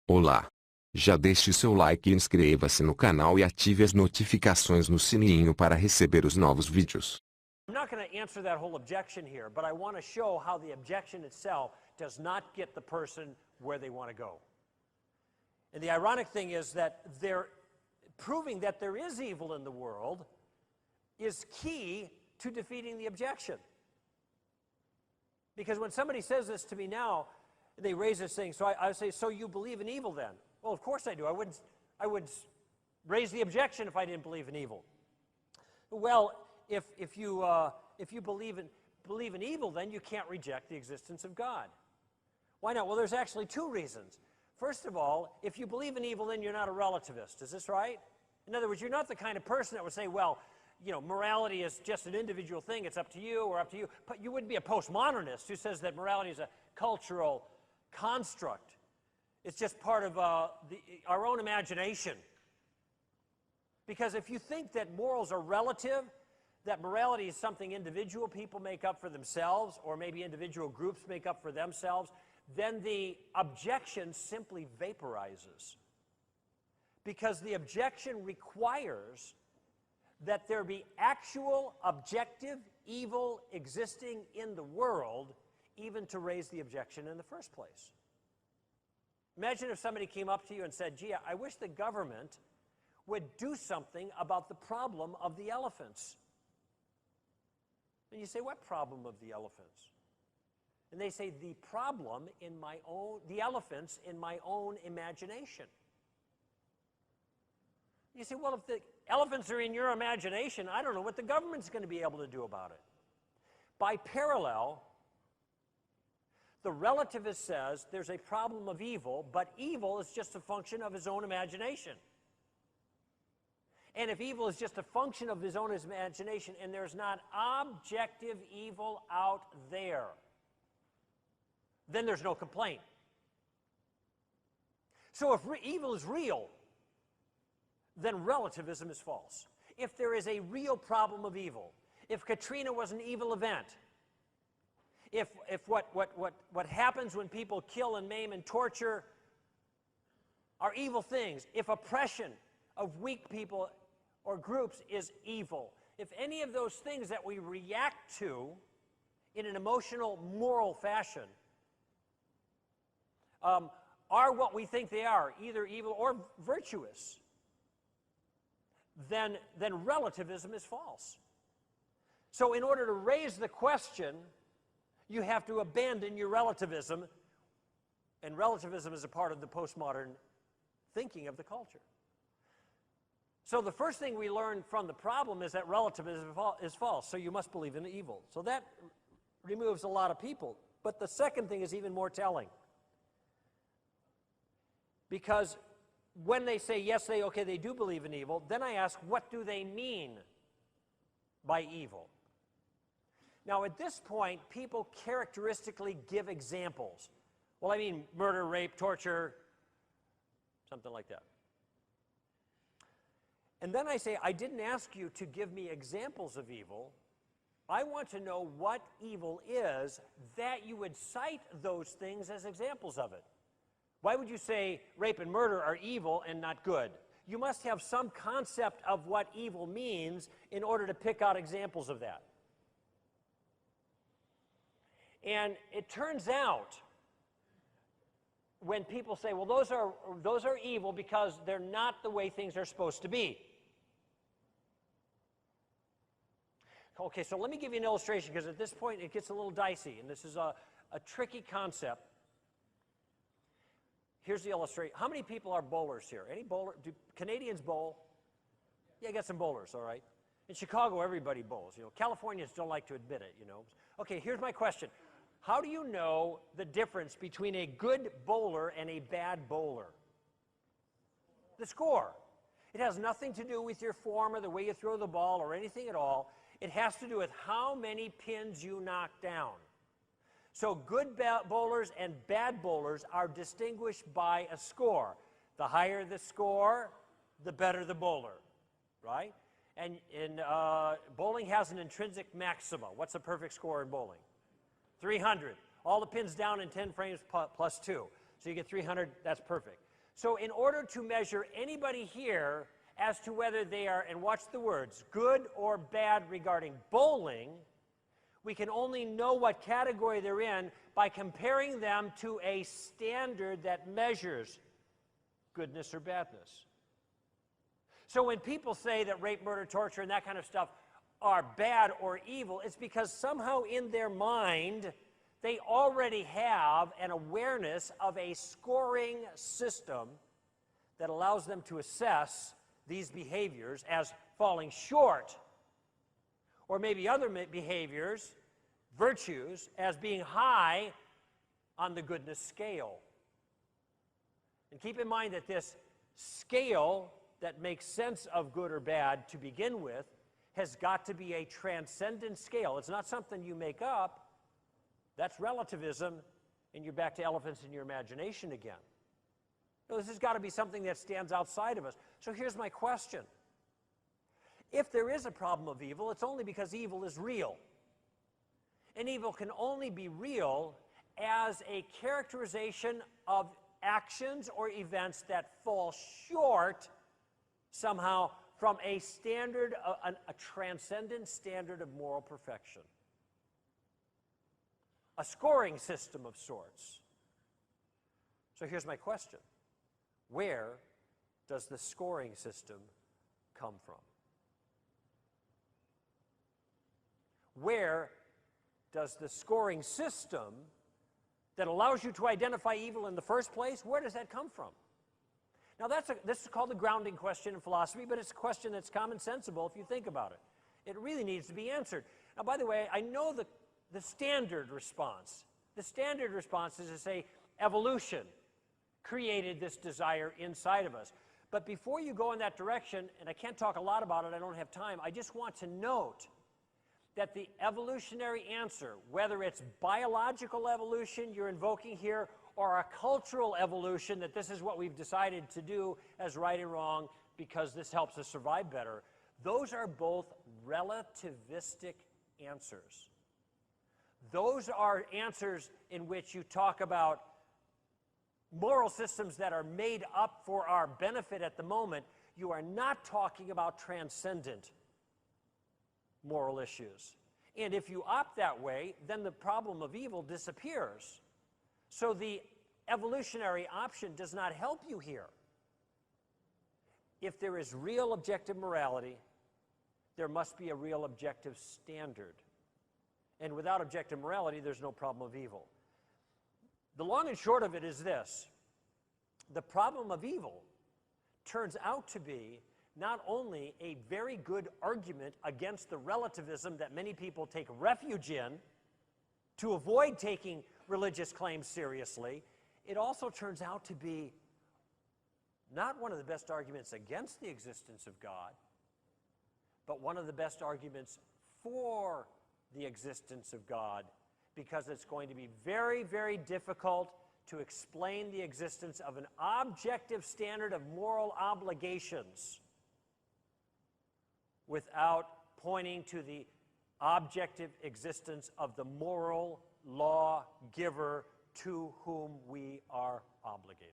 Olá! Já deixe seu like e inscreva-se no canal e ative as notificações no sininho para receber os novos vídeos. I'm not going to answer that whole objection here, but I want to show how the objection itself does not get the person where they want to go. And the ironic thing is that proving that there is evil in the world is key to defeating the objection. Because when somebody says this to me now, they raise this thing, so I say, so you believe in evil then? Well, of course I do. I would raise the objection if I didn't believe in evil. Well, if you believe in evil, then you can't reject the existence of God. Why not? Well, there's actually two reasons. First of all, if you believe in evil, then you're not a relativist. Is this right? In other words, you're not the kind of person that would say, well, you know, morality is just an individual thing. It's up to you or up to you. But you wouldn't be a postmodernist who says that morality is a cultural construct. It's just part of our own imagination. Because if you think that morals are relative, that morality is something individual people make up for themselves, or maybe individual groups make up for themselves, then the objection simply vaporizes. Because the objection requires that there be actual, objective evil existing in the world, even to raise the objection in the first place. Imagine if somebody came up to you and said, gee, I wish the government would do something about the problem of the elephants. And you say, what problem of the elephants? And they say, the problem in the elephants in my own imagination. You say, well, if the elephants are in your imagination, I don't know what the government's going to be able to do about it. By parallel, the relativist says there's a problem of evil, but evil is just a function of his own imagination. And if evil is just a function of his own imagination and there's not objective evil out there, then there's no complaint. So if evil is real, then relativism is false. If there is a real problem of evil, if Katrina was an evil event, if what happens when people kill and maim and torture are evil things, if oppression of weak people or groups is evil, if any of those things that we react to in an emotional, moral fashion are what we think they are, either evil or virtuous, then relativism is false. So in order to raise the question, you have to abandon your relativism, and relativism is a part of the postmodern thinking of the culture. So the first thing we learn from the problem is that relativism is false, so you must believe in evil. So that removes a lot of people. But the second thing is even more telling. Because when they say, yes, they do believe in evil, then I ask, what do they mean by evil? Now, at this point, people characteristically give examples. Well, I mean murder, rape, torture, something like that. And then I say, I didn't ask you to give me examples of evil. I want to know what evil is that you would cite those things as examples of it. Why would you say rape and murder are evil and not good? You must have some concept of what evil means in order to pick out examples of that. And it turns out, when people say, well, those are evil because they're not the way things are supposed to be. Okay, so let me give you an illustration, because at this point it gets a little dicey, and this is a tricky concept. Here's the illustration. How many people are bowlers here? Any bowler? Do Canadians bowl? Yeah, I got some bowlers, all right. In Chicago, everybody bowls. You know, Californians don't like to admit it, you know. Okay, here's my question. How do you know the difference between a good bowler and a bad bowler? The score. It has nothing to do with your form or the way you throw the ball or anything at all. It has to do with how many pins you knock down. So good bowlers and bad bowlers are distinguished by a score. The higher the score, the better the bowler, right? And bowling has an intrinsic maxima. What's the perfect score in bowling? 300. All the pins down in 10 frames plus 2. So you get 300, that's perfect. So in order to measure anybody here as to whether they are, and watch the words, good or bad regarding bowling, we can only know what category they're in by comparing them to a standard that measures goodness or badness. So when people say that rape, murder, torture, and that kind of stuff are bad or evil, it's because somehow in their mind they already have an awareness of a scoring system that allows them to assess these behaviors as falling short, or maybe other behaviors, virtues, as being high on the goodness scale. And keep in mind that this scale that makes sense of good or bad to begin with has got to be a transcendent scale. It's not something you make up. That's relativism, and you're back to elephants in your imagination again. No, this has got to be something that stands outside of us. So here's my question. If there is a problem of evil, it's only because evil is real. And evil can only be real as a characterization of actions or events that fall short somehow from a standard, a transcendent standard of moral perfection. A scoring system of sorts. So here's my question. Where does the scoring system come from? Where does the scoring system that allows you to identify evil in the first place, where does that come from? Now this is called the grounding question in philosophy, but it's a question that's common sensible if you think about it. It really needs to be answered. Now, by the way, I know the standard response. The standard response is to say evolution created this desire inside of us. But before you go in that direction, and I can't talk a lot about it, I don't have time, I just want to note that the evolutionary answer, whether it's biological evolution you're invoking here, or a cultural evolution, that this is what we've decided to do as right and wrong because this helps us survive better, those are both relativistic answers. Those are answers in which you talk about moral systems that are made up for our benefit at the moment. You are not talking about transcendent moral issues. And if you opt that way, then the problem of evil disappears. So the evolutionary option does not help you here. If there is real objective morality, there must be a real objective standard. And without objective morality, there's no problem of evil. The long and short of it is this. The problem of evil turns out to be not only a very good argument against the relativism that many people take refuge in to avoid taking religious claims seriously, it also turns out to be not one of the best arguments against the existence of God, but one of the best arguments for the existence of God, because it's going to be very, very difficult to explain the existence of an objective standard of moral obligations without pointing to the objective existence of the moral law giver to whom we are obligated.